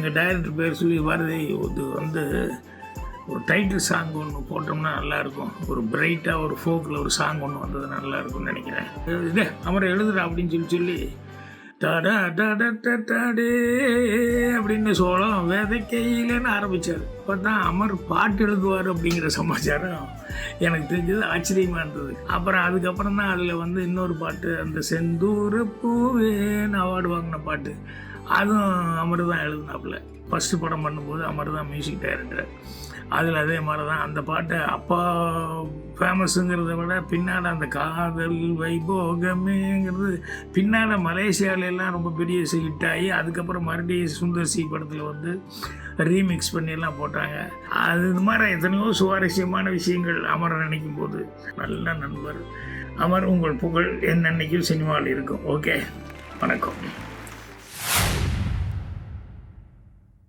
எங்கள் டைரக்டர் பேர் சொல்லி பாரதி இது வந்து ஒரு டைட்டில் சாங் ஒன்று போட்டோம்னா நல்லாயிருக்கும், ஒரு பிரைட்டாக ஒரு ஃபோக்கில் ஒரு சாங் ஒன்று வந்தது நல்லாயிருக்கும்னு நினைக்கிறேன். இதே அமரை எழுதுடா அப்படின்னு சொல்லி டாடா டாடா டாடே அப்படின்னு சோளம் விதைக்கையிலேன்னு ஆரம்பித்தார். அப்போ தான் அமர் பாட்டு எழுதுவார் அப்படிங்கிற சமாச்சாரம் எனக்கு தெரிஞ்சது, ஆச்சரியமாக இருந்தது. அப்புறம் அதுக்கப்புறம் தான் அதில் வந்து இன்னொரு பாட்டு, அந்த செந்தூர பூவேன்னு அவார்டு வாங்கின பாட்டு, அதுவும் அமர் தான் எழுதினாப்புல. ஃபஸ்ட்டு படம் பண்ணும்போது அமர் தான் மியூசிக் டைரக்டர். அதில் அதே மாதிரி தான் அந்த பாட்டை அப்பா ஃபேமஸுங்கிறத விட பின்னாடி அந்த காதல் வைபோகமேங்கிறது பின்னாடி மலேசியாவிலெல்லாம் ரொம்ப பெரிய ஹிட் ஆகி அதுக்கப்புறம் மறுபடியும் சுந்தர் சி படத்தில் வந்து ரீமிக்ஸ் பண்ணியெல்லாம் போட்டாங்க. அது இது மாதிரி எத்தனையோ சுவாரஸ்யமான விஷயங்கள் அமரை நினைக்கும் போது. நல்ல நண்பர் அமர். உங்கள் புகழ் என்னன்னைக்கும் சினிமாவில் இருக்கும். ஓகே, வணக்கம்.